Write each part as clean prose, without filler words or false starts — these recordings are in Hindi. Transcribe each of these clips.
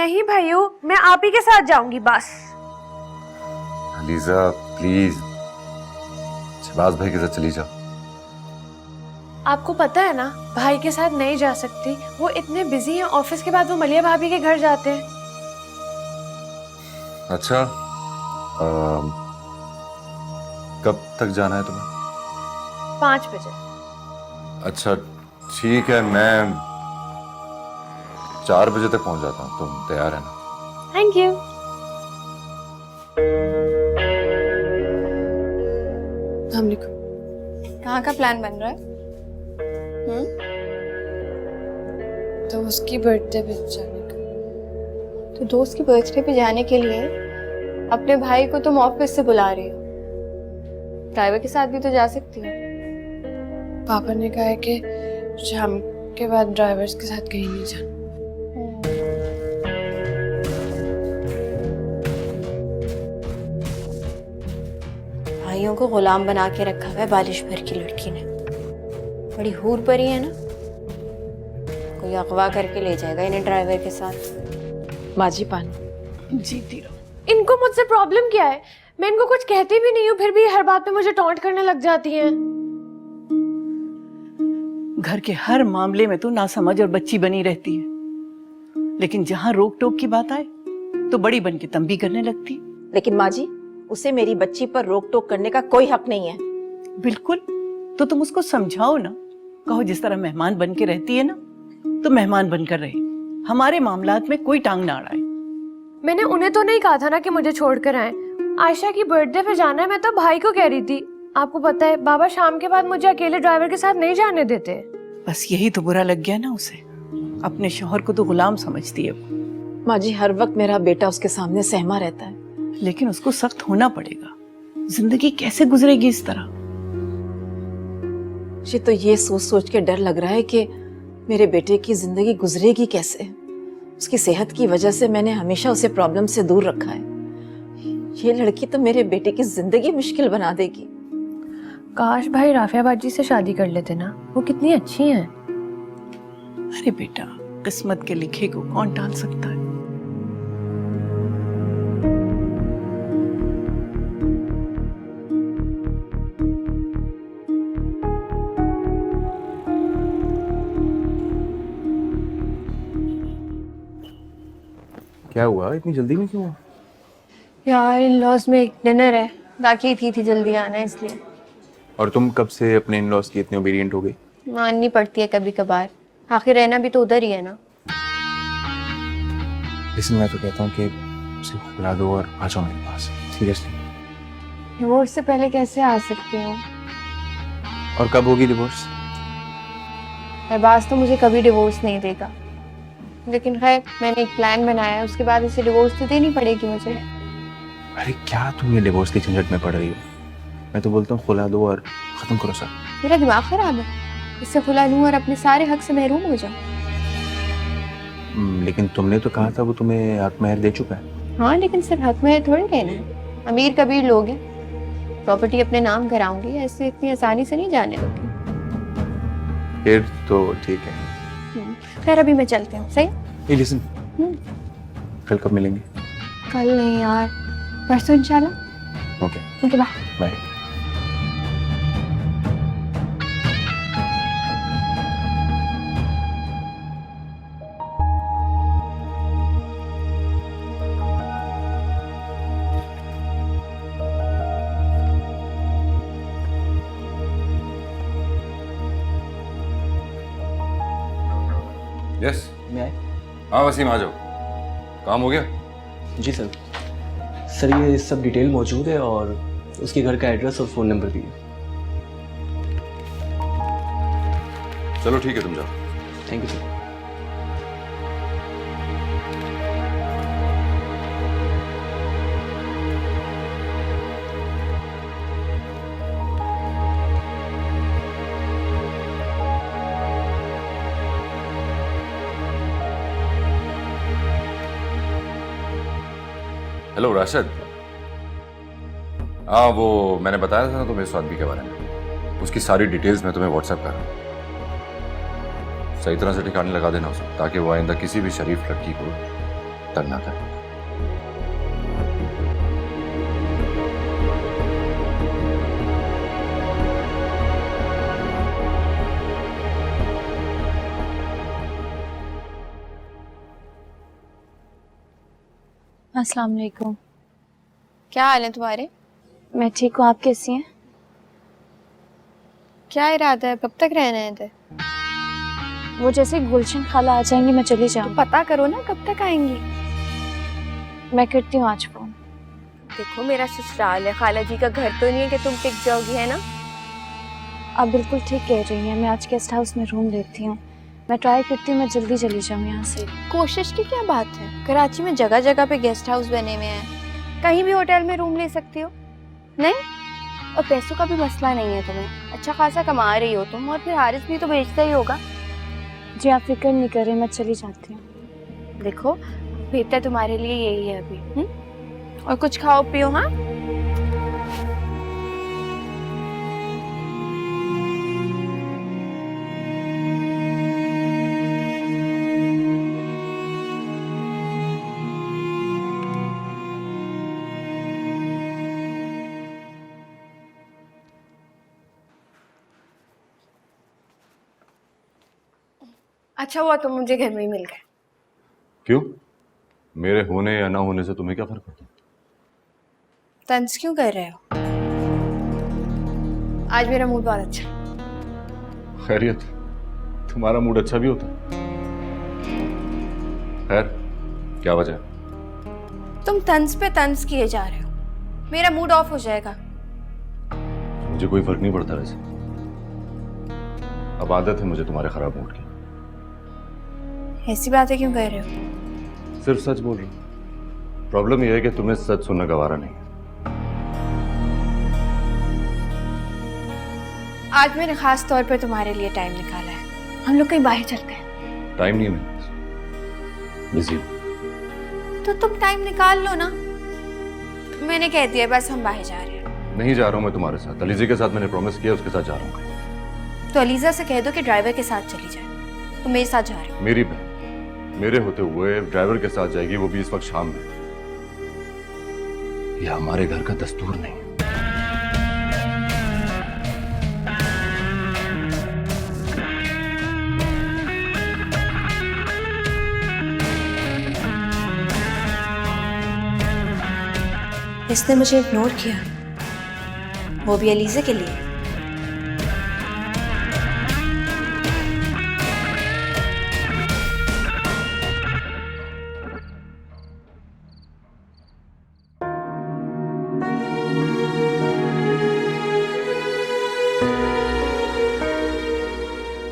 नहीं भाइयों, मैं आप ही के साथ जाऊंगी बस। अलीजा प्लीज, शहबाज भाई के साथ चली जाओ। आपको पता है ना, भाई के साथ नहीं जा सकती, वो इतने बिजी हैं। ऑफिस के बाद वो मलिया भाभी के घर जाते हैं। अच्छा, कब तक जाना है तुम्हें? 5 बजे। अच्छा ठीक है, मैं 4 बजे तक पहुंच जाता हूँ, तुम तैयार है ना? Thank you. कहाँ का प्लान बन रहा है? तो उसकी बर्थडे पे जाने का। तो दोस्त की बर्थडे पे जाने के लिए अपने भाई को तुम ऑफिस से बुला रही हो। ड्राइवर के साथ भी तो जा सकती हो। पापा ने कहा है कि शाम के बाद ड्राइवर्स के साथ कहीं नहीं जाना। भाइयों को गुलाम बना के रखा हुआ है बालिश भर की लड़की ने। बड़ी हूर परी है ना, कोई अगवा करके ले जाएगा इन्हें ड्राइवर के साथ। माजी पानी जीती रहो। इनको मुझसे प्रॉब्लम क्या है? मैं इनको कुछ कहती भी नहीं हूँ, फिर भी हर बात पे मुझे टॉन्ट करने लग जाती हैं। घर के हर मामले में तो नासमझ और बच्ची बनी रहती है, लेकिन जहाँ रोक टोक की बात आए तो बड़ी बन के तंबी करने लगती है। लेकिन माँ जी, उसे मेरी बच्ची पर रोक टोक करने का कोई हक नहीं है। बिल्कुल, तो तुम उसको समझाओ ना। कहो जिस तरह मेहमान बन के रहती है ना, तो मेहमान बनकर रहे, हमारे मामलात में कोई टांग ना अड़ाए। मैंने उन्हें तो नहीं कहा था ना कि मुझे छोड़कर आए। आयशा की बर्थडे पे जाना है, मैं तो भाई को कह रही थी। आपको पता है, बाबा शाम के बाद मुझे अकेले ड्राइवर के साथ नहीं जाने देते। बस यही तो बुरा लग गया ना उसे। अपने शौहर को तो गुलाम समझती है वो। माँ जी, हर वक्त मेरा बेटा उसके सामने सहमा रहता है। लेकिन उसको सख्त होना पड़ेगा। जिंदगी कैसे गुजरेगी इस तरह? मुझे तो ये सोच सोच के डर लग रहा है कि मेरे बेटे की जिंदगी गुजरेगी कैसे। उसकी सेहत की वजह से मैंने हमेशा उसे प्रॉब्लम से दूर रखा है। ये लड़की तो मेरे बेटे की जिंदगी मुश्किल बना देगी। काश भाई राफिया बाजी से शादी कर लेते ना, वो कितनी अच्छी हैं। अरे बेटा, किस्मत के लिखे को कौन टाल सकता है? क्या हुआ, इतनी जल्दी में क्यों? यार इन लॉज में एक डिनर है, बाकी थी जल्दी आना इसलिए। और तुम कब से अपने इन लॉज की इतनी ओबीडिएंट हो गई? माननी पड़ती है कभी कभार, आखिर रहना भी तो उधर ही है ना। इसलिए मैं तो कहता हूँ कि उसे खुला दो और आ जाओ मेरे पास, सीरियसली। डिवोर्स से पहले कैसे आ सकती हूँ? और कब होगी डिवोर्स? अरबाज तो मुझे कभी डिवोर्स नहीं देगा, लेकिन खैर मैंने एक प्लान बनाया है, उसके बाद इसे डिवोर्स तो देनी पड़ेगी मुझे। अरे क्या तुम ये डिवोर्स की झंझट में पड़ रही हो? मैं तो बोलता हूँ खुला दो और खत्म करो सब। मेरा दिमाग खराब है, इससे खुला लूं और अपने सारे हक से महरूम हो जाऊं। लेकिन तुमने तो कहा था वो तुम्हें हक महर दे चुका है। हाँ, लेकिन सिर्फ हक महर थोड़ी कहना है। अमीर कबीर लोग हैं, प्रॉपर्टी अपने नाम कराऊंगी, ऐसे इतनी आसानी से नहीं जाने दूंगी। फिर तो ठीक है। खैर अभी मैं चलती हूँ, सही? ये लिसन, कल कब मिलेंगे? कल नहीं यार, परसों इंशाल्लाह। Okay bye bye. यस, मैं आए? हाँ वसीम आ जाओ। काम हो गया? जी सर। सर ये सब डिटेल मौजूद है और उसके घर का एड्रेस और फ़ोन नंबर भी है। चलो ठीक है, तुम जाओ। Thank you sir. Hello Rashid. हाँ, वो मैंने बताया था ना तुम्हें इस आदमी के बारे में। उसकी सारी डिटेल्स मैं तुम्हें व्हाट्सएप कर रहा हूँ। सही तरह से ठिकाने लगा देना उसे, ताकि वो आइंदा किसी भी शरीफ लड़की को तंग ना कर। अस्सलाम वालेकुम। क्या हाल है तुम्हारे? मैं ठीक हूँ, आप कैसी हैं? क्या इरादा है, कब तक रहना है इधर? वो जैसे गुलशन खाला आ जाएंगी मैं चली तो जाऊँ। पता करो ना कब तक आएंगी। मैं करती हूँ आज फोन। देखो मेरा ससुराल है, खाला जी का घर तो नहीं है कि तुम टिक जाओगी, है ना? आप बिल्कुल ठीक कह रही हैं। मैं आज गेस्ट हाउस में रूम लेती हूँ। मैं ट्राई करती हूँ मैं जल्दी चली जाऊँ यहाँ से। कोशिश की क्या बात है, कराची में जगह जगह पे गेस्ट हाउस बने हुए हैं, कहीं भी होटल में रूम ले सकती हो। नहीं, और पैसों का भी मसला नहीं है तुम्हें, अच्छा खासा कमा रही हो तुम, और फिर हारिस भी तो बेचता ही होगा। जी आप फिक्र नहीं करें, मैं चली जाती हूँ। देखो बेहतर तुम्हारे लिए यही है अभी। और कुछ खाओ पियो। हाँ, अच्छा हुआ तुम मुझे घर में ही मिल गए। क्यों? मेरे होने या ना होने से तुम्हें क्या फर्क पड़ता है? तंज क्यों कर रहे हो? आज मेरा मूड बहुत अच्छा है। खैरियत, तुम्हारा मूड अच्छा भी होता है। खैर, क्या वजह है? तुम तंज पे तंज किए जा रहे हो, मेरा मूड ऑफ हो जाएगा। मुझे कोई फर्क नहीं पड़ता वैसे। अब आदत है मुझे तुम्हारे खराब मूड की। ऐसी बातें क्यों कर रहे हो? सिर्फ सच बोल रहा हूँ। प्रॉब्लम यह है कि तुम्हें सच सुनना गवारा नहीं है। आज मैंने खास तौर पर तुम्हारे लिए टाइम निकाला है, हम लोग कहीं बाहर चलते हैं। टाइम नहीं है मेरे पास, बिजी हूँ। तो तुम टाइम निकाल लो ना। मैंने कह दिया बस हम बाहर जा रहे हैं। नहीं जा रहा हूँ मैं तुम्हारे साथ, अलीज़ा के साथ मैंने प्रॉमिस किया, उसके साथ जा रहा हूँ। तो अलीजा से कह दो कि ड्राइवर के साथ चली जाए। तुम मेरे साथ जा रहे हो। मेरी बहन मेरे होते हुए ड्राइवर के साथ जाएगी, वो भी इस वक्त शाम में। यह हमारे घर का दस्तूर नहीं है। इसने मुझे इग्नोर किया, वो भी अलीजा के लिए।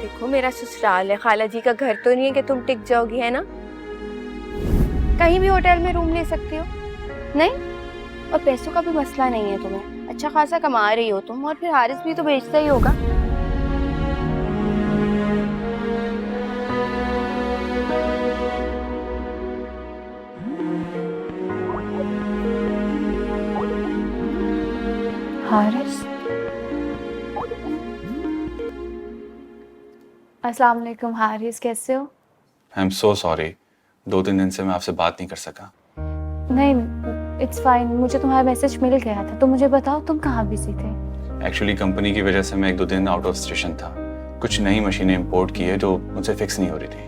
देखो मेरा ससुराल है, खाला जी का घर तो नहीं है कि तुम टिक जाओगी, है ना? कहीं भी होटल में रूम ले सकती हो। नहीं, और पैसों का भी मसला नहीं है तुम्हें, अच्छा खासा कमा रही हो तुम, और फिर हारिस भी तो बेचता ही होगा। हारिस, अस्सलाम वालेकुम। हारिस कैसे हो? आई एम सो सॉरी, 2-3 दिन से मैं आपसे बात नहीं कर सका। नहीं, इट्स फाइन। मुझे तुम्हारा मैसेज मिल गया था। तो मुझे बताओ तुम कहाँ बिजी थे? एक्चुअली कंपनी की वजह से मैं 1-2 दिन आउट ऑफ स्टेशन था। कुछ नई मशीनें इंपोर्ट की है जो मुझसे फिक्स नहीं हो रही थी।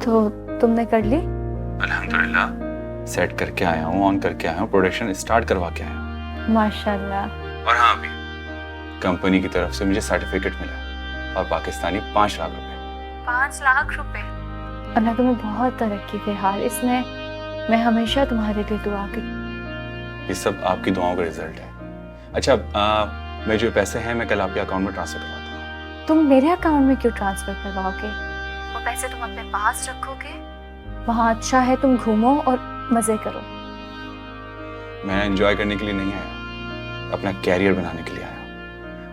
तो तुमने कर ली? अल्हम्दुलिल्लाह सेट करके आया हूँ, ऑन करके आया हूँ, प्रोडक्शन स्टार्ट करवा के आया हूँ। माशाल्लाह। और हाँ, अभी कंपनी की तरफ से मुझे सर्टिफिकेट मिला और पाकिस्तानी 5 लाख रुपए। 5 लाख रुपए? अल्लाह तुम्हें बहुत तरक्की दे हारिस। मैं हमेशा तुम्हारे लिए दुआ करती। ये सब आपकी दुआओं का रिजल्ट है। अच्छा, मैं जो पैसे हैं मैं कल आपके अकाउंट में ट्रांसफर करवाता हूँ। तुम मेरे अकाउंट में क्यों ट्रांसफर करवाओगे? वो पैसे तुम अपने पास रखोगे? वहाँ अच्छा है, तुम घूमो और मजे करो। मैं एंजॉय करने के लिए नहीं आया, अपना कैरियर बनाने के लिए आया।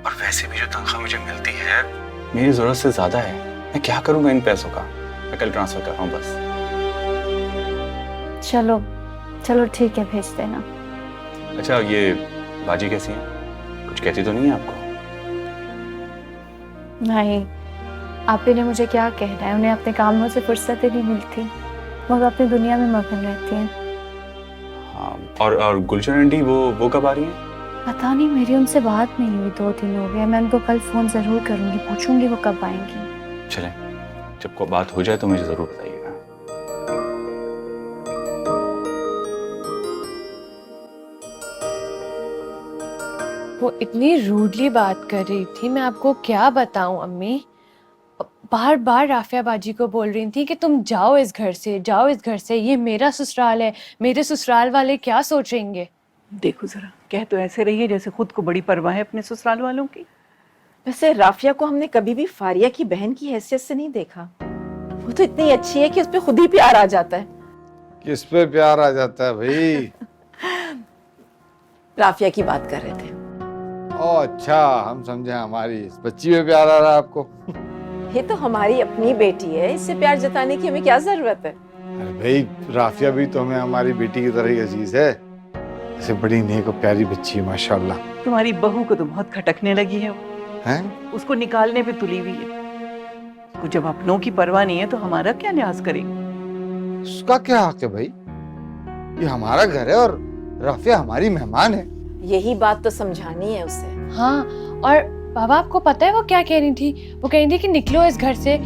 और वैसे भी जो तनख्वाह मुझे मिलती है मेरी जरूरत से ज्यादा है। मैं क्या करूंगा इन पैसों का? मैं कल ट्रांसफर कर रहा हूँ बस। चलो चलो ठीक है, भेज देना। अच्छा, ये बाजी कैसी है? कुछ कहती तो नहीं है आपको? नहीं, आप ही ने मुझे क्या कहना है, उन्हें अपने कामों से फुर्सत ही नहीं मिलती। वो अपनी दुनिया में मगन रहती हैं। हाँ, और गुलशन आंटी वो कब आ रही हैं? पता नहीं, मेरी उनसे बात नहीं हुई, 2 दिन हो गए। मैं उनको कल फोन जरूर करूंगी, पूछूंगी वो कब आएंगी। चलें, जब कोई बात हो जाए तो मुझे जरूर बताइएगा। वो इतनी रूडली बात कर रही थी, मैं आपको क्या बताऊं अम्मी। बार बार राफिया बाजी को बोल रही थी कि तुम जाओ इस घर से, जाओ इस घर से, ये मेरा ससुराल है, मेरे ससुराल वाले क्या सोचेंगे। देखो जरा, कह तो ऐसे रही है जैसे खुद को बड़ी परवाह है अपने ससुराल वालों की। वैसे राफिया को हमने कभी भी फारिया की बहन की हैसियत से नहीं देखा। वो तो इतनी अच्छी है कि उस पर खुद ही प्यार आ जाता है। किस पे प्यार आ जाता है भाई? राफिया की बात कर रहे थे। ओ अच्छा, हम समझे हमारी इस बच्ची पे प्यार आ रहा है आपको। ये तो हमारी अपनी बेटी है, इससे प्यार जताने की हमें क्या जरूरत है? अरे भाई, राफिया भी तो हमें हमारी बेटी की तरह ही अजीज है। ऐसे बड़ी नेक और प्यारी बच्ची है माशाल्लाह। तुम्हारी बहू को तो बहुत खटकने लगी है वो, हैं? उसको निकालने पे तुली हुई है। उसको जब अपनों की परवाह नहीं है तो हमारा क्या न्याज करेगी? उसका क्या हक है भाई? ये हमारा घर है और राफिया हमारी मेहमान है। यही बात तो समझानी है उसे। हाँ, और बाबा आपको पता है वो क्या कह रही थी? वो कह रही थी कि निकलो इस घर से।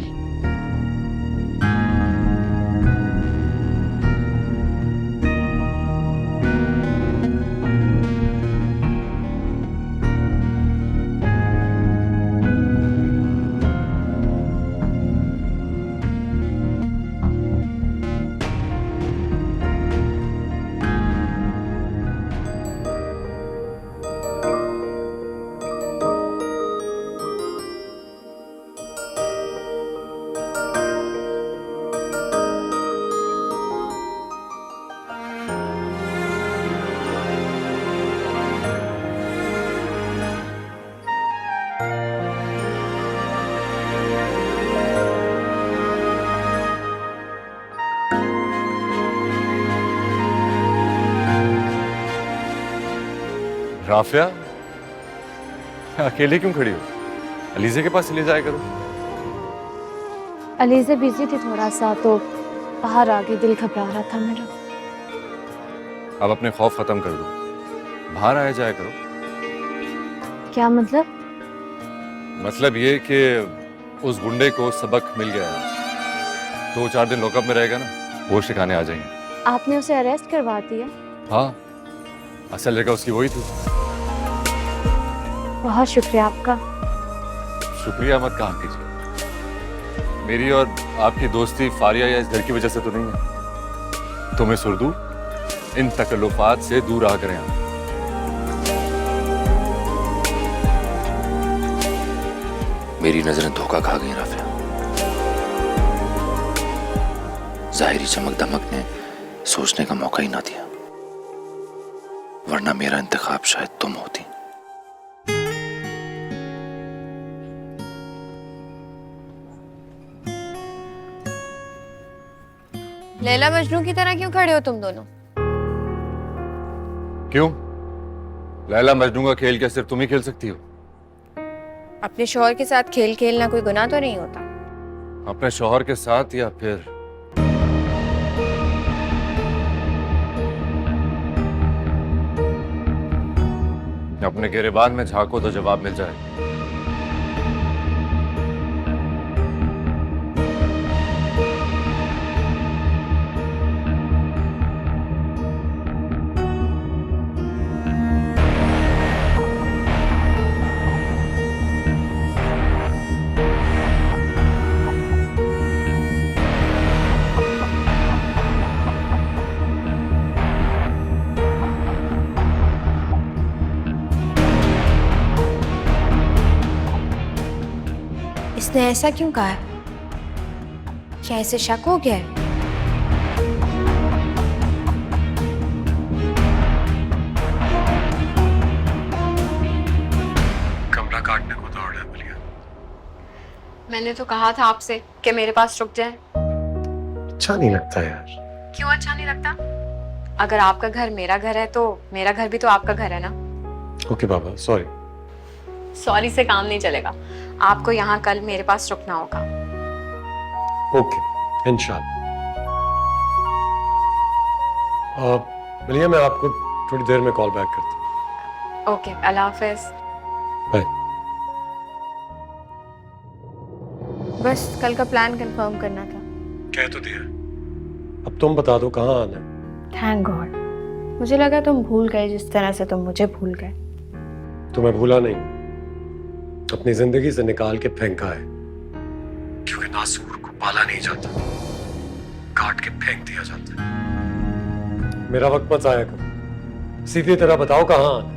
राफिया, अकेले क्यों खड़ी हो? अलीज़े के पास चले जाया करो। अलीज़े बिजी थी थोड़ा सा, तो बाहर आ गई, दिल घबरा रहा था मेरा। अब अपने खौफ खत्म कर दो, बाहर आया जाया करो। क्या मतलब? मतलब ये कि उस गुंडे को सबक मिल गया है, 2-4 दिन लॉकअप में रहेगा ना, वो सिखाने आ जाएंगे। आपने उसे अरेस्ट करवा दिया? हाँ, असल जगह उसकी वही थी। बहुत शुक्रिया आपका। शुक्रिया मत कहा कीजिए। मेरी और आपकी दोस्ती फारिया या इस घर की वजह से तो नहीं है। तुम्हें सुरदू इन तकल्लुफात से दूर आ करें। मेरी नजरें धोखा खा गई राफिया। जाहिरी चमक दमक ने सोचने का मौका ही ना दिया, वरना मेरा इंतखाब शायद तुम होती। लैला मजनू की तरह क्यों खड़े हो तुम दोनों? क्यों? लैला मजनू का खेल क्या सिर्फ तुम ही खेल सकती हो? अपने शौहर के साथ खेल खेलना कोई गुनाह तो नहीं होता? अपने शौहर के साथ या फिर अपने गिरेबान में झांको तो जवाब मिल जाए। इसने ऐसा क्यों कहा? क्या इसे शक हो गया है? कमरा काटने को दौड़ है बोलिए। मैंने तो कहा था आपसे कि मेरे पास रुक जाए। अच्छा नहीं लगता यार। क्यों अच्छा नहीं लगता? अगर आपका घर मेरा घर है तो मेरा घर भी तो आपका घर है ना। ओके बाबा, सॉरी। सॉरी से काम नहीं चलेगा, आपको यहाँ कल मेरे पास रुकना होगा। ओके, इंशाल्लाह। मिलिए, मैं आपको थोड़ी देर में कॉल बैक करता हूँ। ओके, अल्लाह हाफिज। बाय। बस कल का प्लान कंफर्म करना था। कह तो दिया, अब तुम बता दो कहाँ आना है। थैंक गॉड, मुझे लगा तुम भूल गए जिस तरह से तुम मुझे भूल गए। तुम्हें भूला नहीं, अपनी जिंदगी से निकाल के फेंका है, क्योंकि नासूर को पाला नहीं जाता, काट के फेंक दिया जाता है। मेरा वक्त मत जाया करो, सीधी तरह बताओ कहाँ आना है।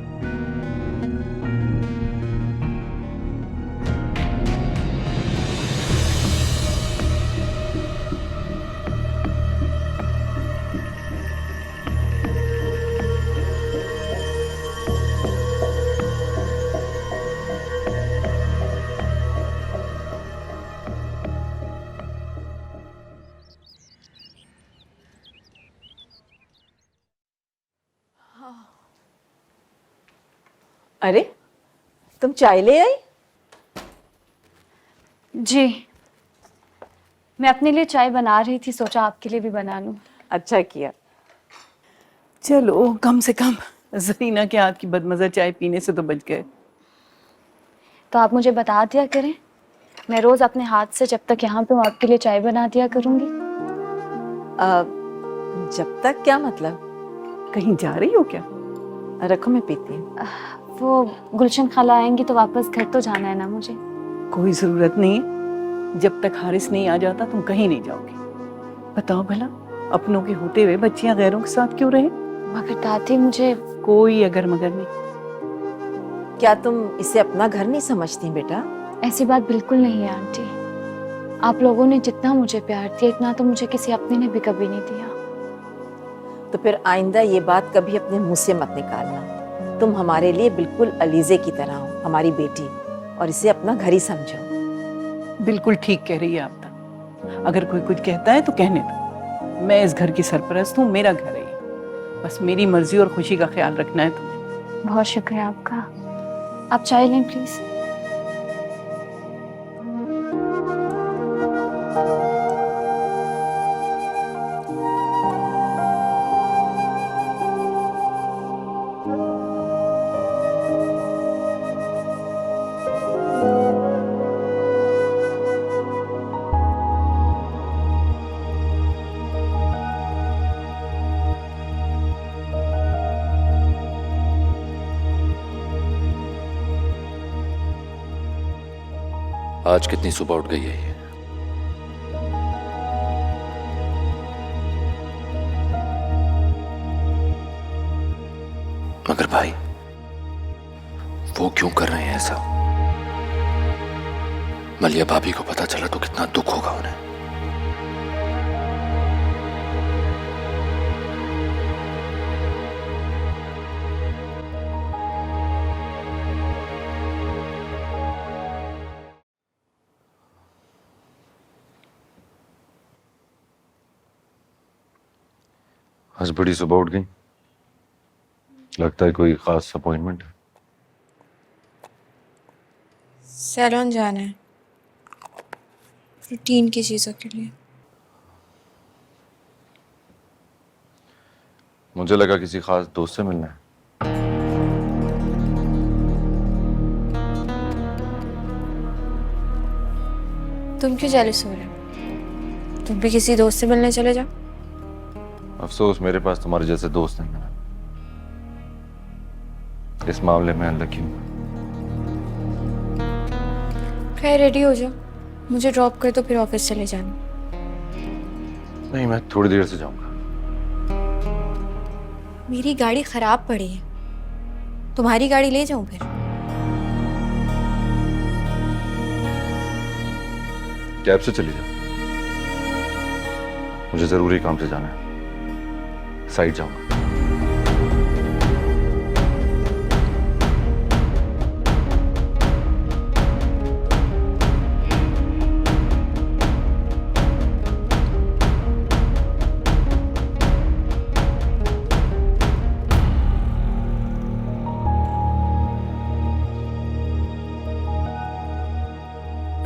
अरे तुम चाय ले आई? जी, मैं अपने लिए चाय बना रही थी, सोचा आपके लिए भी बना लूं। अच्छा किया। चलो कम से कम जरीना के हाथ की बदमजा चाय पीने से तो बच गए। तो आप मुझे बता दिया करें, मैं रोज अपने हाथ से जब तक यहाँ पे हूँ आपके लिए चाय बना दिया करूंगी। जब तक क्या मतलब? कहीं जा रही हो क्या? रखो मैं पीती हूँ। वो गुलशन खाला आएंगी तो वापस घर तो जाना है ना मुझे। कोई जरूरत नहीं है, जब तक हारिस नहीं आ जाता तुम कहीं नहीं जाओगी। बताओ भला, अपनों के होते हुए बच्चियां गैरों के साथ क्यों रहे? मगर दादी मुझे कोई अगर मगर नहीं। क्या तुम इसे अपना घर नहीं समझती बेटा? ऐसी बात बिल्कुल नहीं है आंटी। आप लोगों ने जितना मुझे प्यार दिया इतना तो मुझे किसी अपने ने भी कभी नहीं दिया। तो फिर आइंदा ये बात कभी अपने मुंह से मत निकालना। तुम हमारे लिए बिल्कुल अलीजे की तरह हो, हमारी बेटी, और इसे अपना घर ही समझो। बिल्कुल ठीक कह रही है आपता। अगर कोई कुछ कहता है तो कहने दो। मैं इस घर की सरपरस्त हूँ, मेरा घर है ये। बस मेरी मर्जी और खुशी का ख्याल रखना है तुम्हें। बहुत शुक्रिया आपका। आप चाय लें प्लीज। आज कितनी सुबह उठ गई है ये? मगर भाई वो क्यों कर रहे हैं ऐसा? मलिया भाभी को पता चला तो कितना दुख होगा उन्हें। आज बड़ी सुबह उठ गई, लगता है कोई खास अपॉइंटमेंट है। सैलून जाना है, रूटीन की चीजों के लिए। मुझे लगा किसी खास दोस्त से मिलना है। तुम क्यों जेलस हो रहे हो? तुम भी किसी दोस्त से मिलने चले जाओ। अफसोस मेरे पास तुम्हारे जैसे दोस्त नहीं है। इस मामले में अनलकी हूं। खैर रेडी हो जाओ, मुझे ड्रॉप कर तो फिर ऑफिस चले जाना। नहीं, मैं थोड़ी देर से जाऊंगा। मेरी गाड़ी खराब पड़ी है, तुम्हारी गाड़ी ले जाऊं फिर? कैब से चली जाओ, मुझे जरूरी काम से जाना है। साइड जाऊंगा।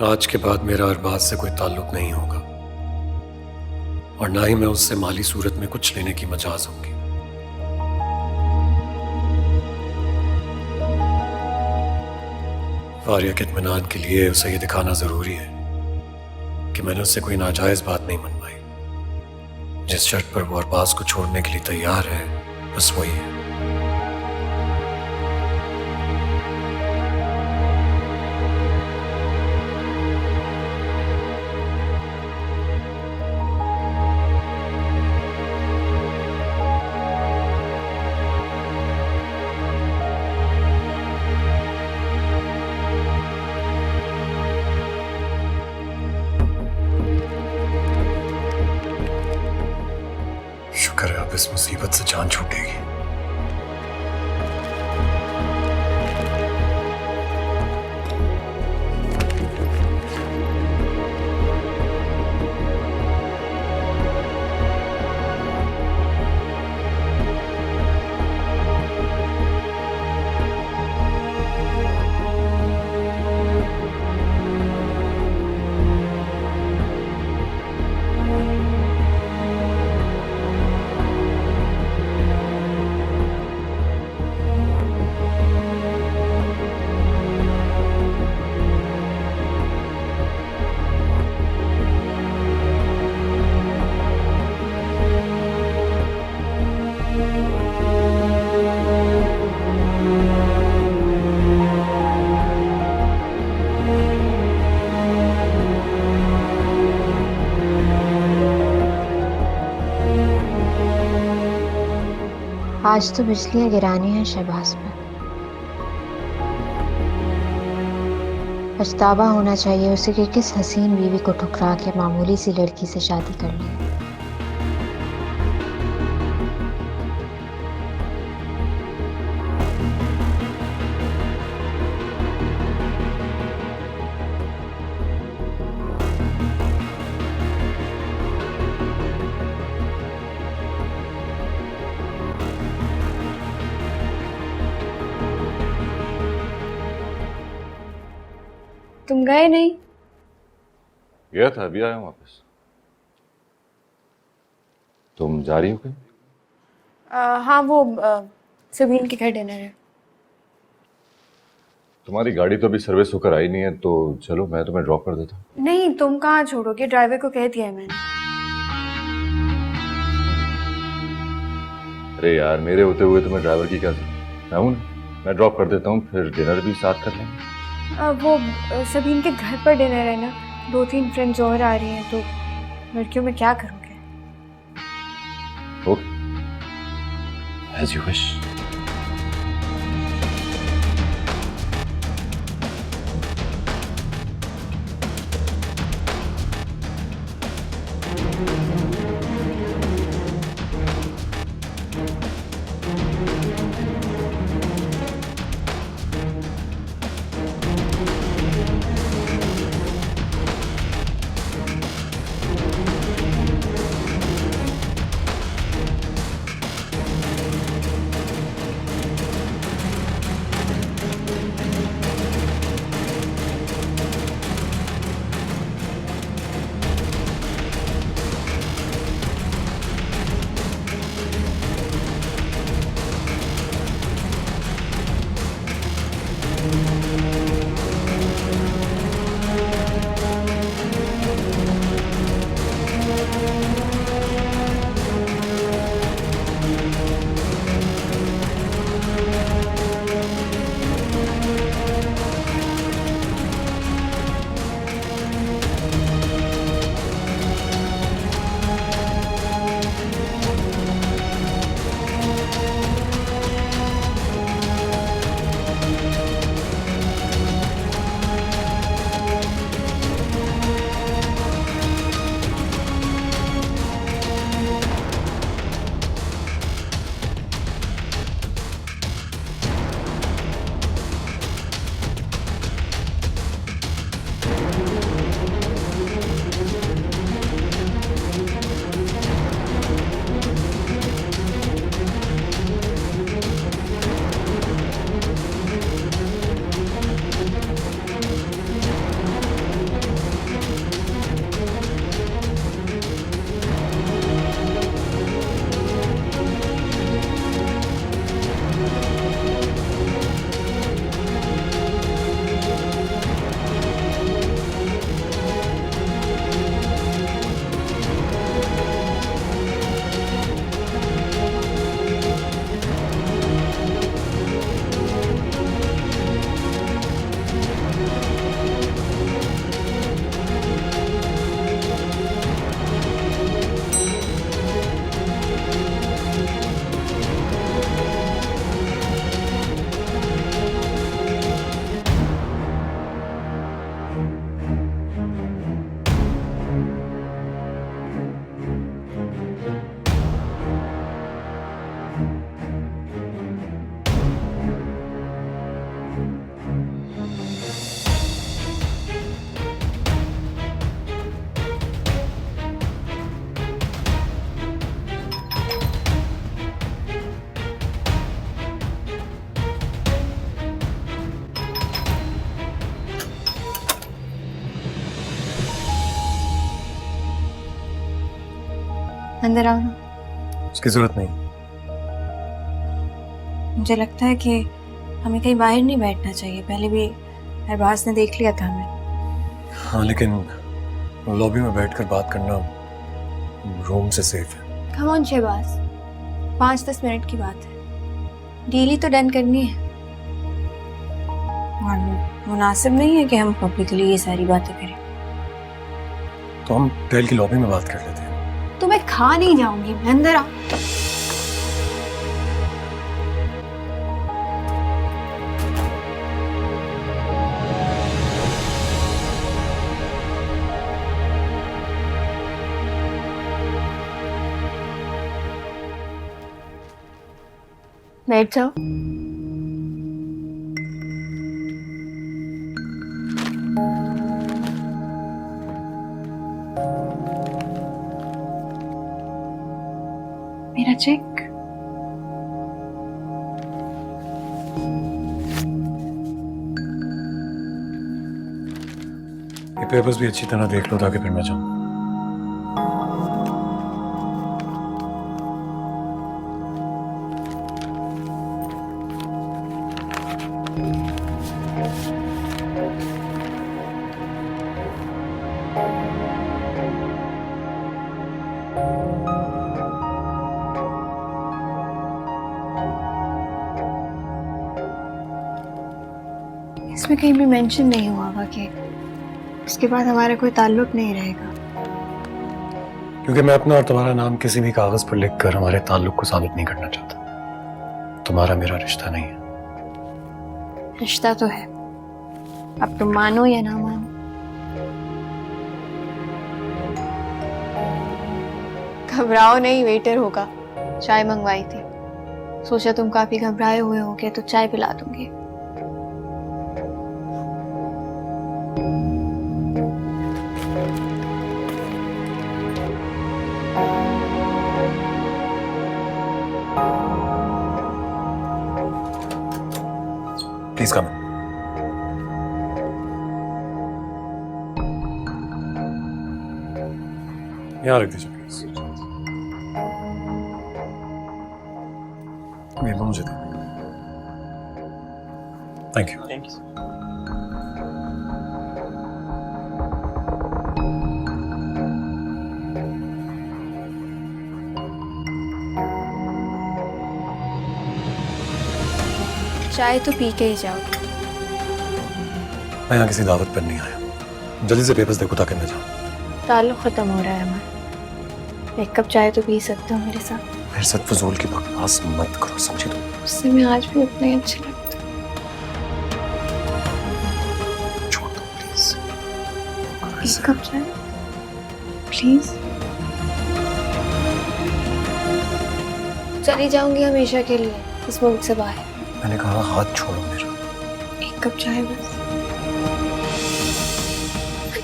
आज के बाद मेरा अरबाज से कोई ताल्लुक नहीं होगा और ना ही मैं उससे माली सूरत में कुछ लेने की मजाज होगी। फारिया के इत्मीनान के लिए उसे ये दिखाना जरूरी है कि मैंने उससे कोई नाजायज बात नहीं मनवाई। जिस शर्त पर वो अरबाज को छोड़ने के लिए तैयार है बस वही है। शुक्र है अब इस मुसीबत से जान छूटेगी। आज तो बिजलियां गिरानी है शहबाज पर। पछतावा होना चाहिए उसे कि किस हसीन बीवी को ठुकरा के मामूली सी लड़की से शादी कर ली। तुम गए नहीं? गया था, अभी आया हूं वापस। तुम जा रही हो कहीं? हाँ, वो सबीन के घर डिनर है। तुम्हारी गाड़ी तो अभी सर्विस होकर आई नहीं है, तो चलो मैं तुम्हें ड्रॉप कर देता हूँ। नहीं, तुम कहाँ छोड़ोगे? ड्राइवर को कह दिया है मैंने। अरे यार, मेरे होते हुए तुम्हें ड्राइवर की क्या जरूरत? मैं हूं ना, मैं ड्रॉप कर देता हूँ, फिर डिनर भी साथ कर लेंगे। वो सबीन के घर पर डिनर है ना, 2-3 फ्रेंड्स और आ रही हैं, तो लड़कियों में क्या करोगे? Okay, as you wish. अंदर आओ ना। उसकी जरूरत नहीं। मुझे लगता है कि हमें कहीं बाहर नहीं बैठना चाहिए, पहले भी अरबाज ने देख लिया था हमें। हाँ, लेकिन लॉबी में बैठकर बात करना रूम से सेफ है। कम ऑन शहबाज, 5-10 मिनट की बात है, डील ही तो डन करनी है। और मुनासिब नहीं है कि हम पब्लिकली ये सारी बातें करें। तो हम होटल की लॉबी में बात कर लेते हैं। तो मैं खा नहीं जाऊंगी, अंदर आओ। बैठ जाओ। मेरा चेक। ये पेपर्स भी अच्छी तरह देख लो ताकि फिर मैं जाऊं। इसमें कहीं भी मेंशन नहीं हुआ होगा कि इसके बाद हमारा कोई ताल्लुक नहीं रहेगा। क्योंकि मैं अपना और तुम्हारा नाम किसी भी कागज पर लिखकर हमारे ताल्लुक को साबित नहीं करना चाहता। तुम्हारा मेरा रिश्ता नहीं है। रिश्ता तो है, अब तुम मानो या ना मानो। घबराओ नहीं, वेटर होगा, चाय मंगवाई थी, सोचा तुम काफी घबराए हुए होगे तो चाय पिला दूंगी। प्लीज कम इन। यहाँ रख दीजिए प्लीज। ये वो मुझे दो। Thank you. चाय तो पी के ही जाओ। मैं यहाँ किसी दावत पर नहीं आया। जल्दी से पेपर्स देखो ताकि मैं जाऊँ। ताल्लुक खत्म हो रहा है हमारा। एक कप चाय तो पी सकते हो मेरे साथ। मेरे साथ फजूल की बकवास मत करो, समझी तुम? उससे मैं आज भी उतना ही अच्छी लगती हूँ। छोड़ दो प्लीज। एक कप चाय प्लीज। चली जाऊंगी हमेशा के लिए इस मुल्क से बाहर। मैंने कहा हाथ छोड़ो मेरा। एक कप चाय बस।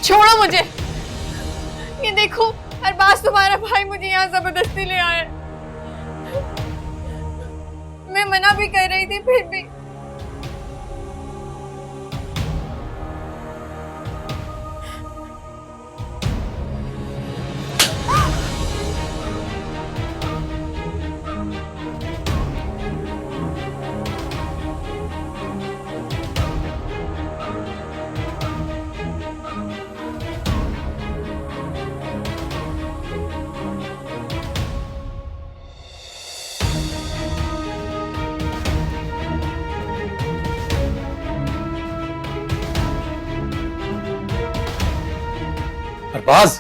छोड़ो मुझे। ये देखो, अरबाज तुम्हारा भाई मुझे यहाँ जबरदस्ती ले आया। मैं मना भी कर रही थी फिर भी। अरबाज,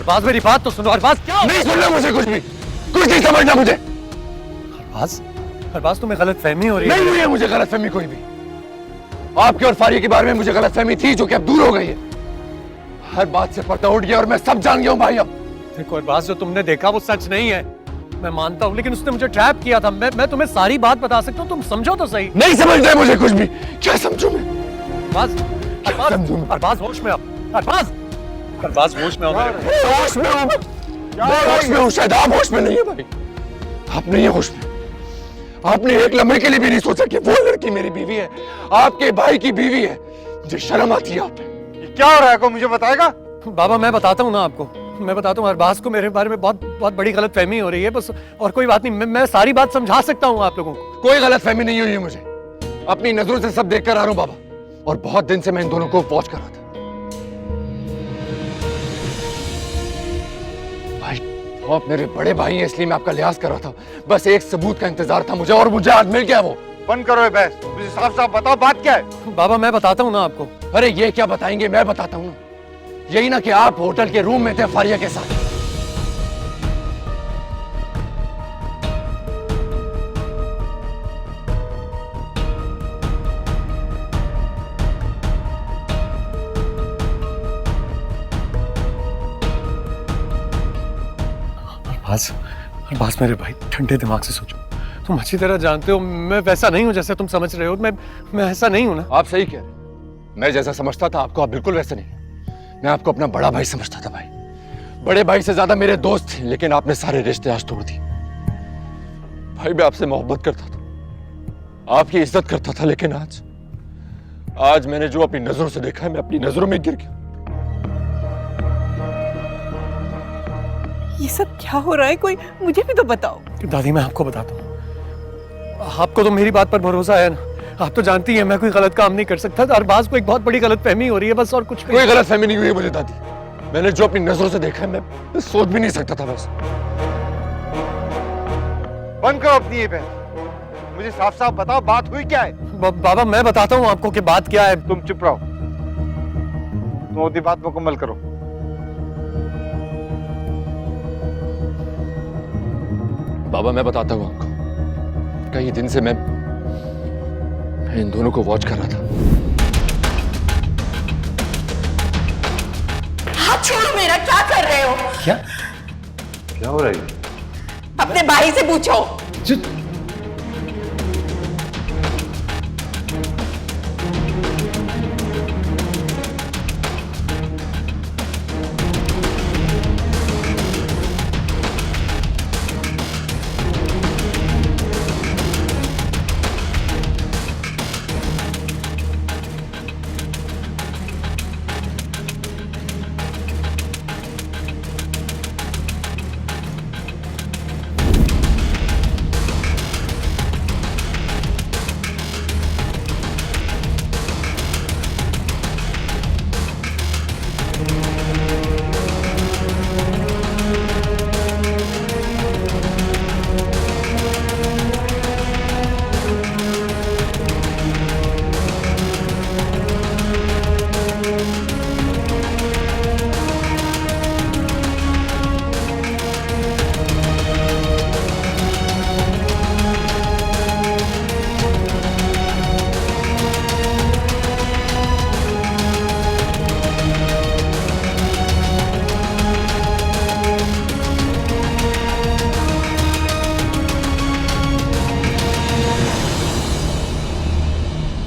अरबाज मेरी बात तो सुनो। अरबाज क्या नहीं सुनना मुझे कुछ नहीं समझना मुझे। अरबाज तुम्हें गलत फहमी हो रही है। नहीं हुई है मुझे गलत फहमी कोई भी। आपके और फारिया के बारे में मुझे गलत फहमी थी जो कि अब दूर हो गई है। हर बात से पर्दा उठ गया और मैं सब जान गया हूँ भाई। अब देखो अरबाज, जो तुमने देखा वो सच नहीं है, मैं मानता हूँ, लेकिन उसने मुझे ट्रैप किया था। मैं तुम्हें सारी बात बता सकता हूँ, तुम समझो तो सही। नहीं समझना है मुझे कुछ भी। क्या समझू मैं? अरबाज होश में आओ। अरबाज होश में आओ। होश में हूँ मैं होश में हूँ, शायद आप होश में नहीं है भाई। आप नहीं है होश में। आपने एक लम्हे के लिए भी नहीं सोचा कि वो लड़की मेरी बीवी है, आपके भाई की बीवी है। मुझे शर्म आती है आप पे। क्या हो रहा है को मुझे बताएगा? बाबा मैं बताता हूँ ना आपको, मैं बताता हूँ। अरबाज को मेरे बारे में बहुत बड़ी गलत फहमी हो रही है बस, और कोई बात नहीं। मैं सारी बात समझा सकता हूँ आप लोगों को। कोई गलत फहमी नहीं हुई है मुझे। अपनी नजरों से सब देख कर आ रहा हूँ बाबा, और बहुत दिन से मैं इन दोनों को वॉच कर रहा था। भाई वो आप मेरे बड़े भाई हैं, इसलिए मैं आपका लिहाज कर रहा था। बस एक सबूत का इंतजार था मुझे, और मुझे आज मिल गया। वो बंद करो ये बहस, मुझे साफ साफ बताओ बात क्या है। बाबा मैं बताता हूँ ना आपको। अरे ये क्या बताएंगे, मैं बताता हूँ ना। यही ना कि आप होटल के रूम में थे फारिया के साथ। अरबाज मेरे भाई, ठंडे दिमाग से सोचो। तुम अच्छी तरह जानते हो मैं वैसा नहीं हूँ जैसे तुम समझ रहे हो। मैं ऐसा नहीं हूँ ना। आप सही कह रहे। मैं जैसा समझता था आपको, आप बिल्कुल वैसे नहीं। मैं आपको अपना बड़ा भाई समझता था भाई। बड़े भाई से ज्यादा मेरे दोस्त थे, लेकिन आपने सारे रिश्ते आज तोड़ दिए। भाई मैं आपसे मोहब्बत करता था, आपकी इज्जत करता था, लेकिन आज मैंने जो अपनी नजरों से देखा है, मैं अपनी नजरों में गिर गया। ये सब क्या हो रहा है? कोई मुझे भी तो बताओ। दादी मैं आपको बताता हूँ। आपको तो मेरी बात पर भरोसा है ना। आप तो जानती हैं मैं कोई गलत काम नहीं कर सकता। अरबाज को एक बहुत बड़ी गलत फहमी हो रही है बस, और कुछ कोई गलत फहमी नहीं हुई है मुझे दादी। मैंने जो अपनी नजरों से देखा है, मैं सोच भी नहीं सकता था। बस बंद करो अपनी ये बहस, मुझे साफ साफ बताओ बात हुई क्या है। बाबा मैं बताता हूँ आपको कि बात क्या है। तुम चुप रहो, तुम अपनी बात मुकम्मल करो। बाबा मैं बताता हूँ आपको। कई दिन से मैं इन दोनों को वॉच कर रहा था। हाथ छोड़ो मेरा, क्या कर रहे हो? क्या हो रहा है? अपने भाई से पूछो।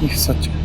ये सच है।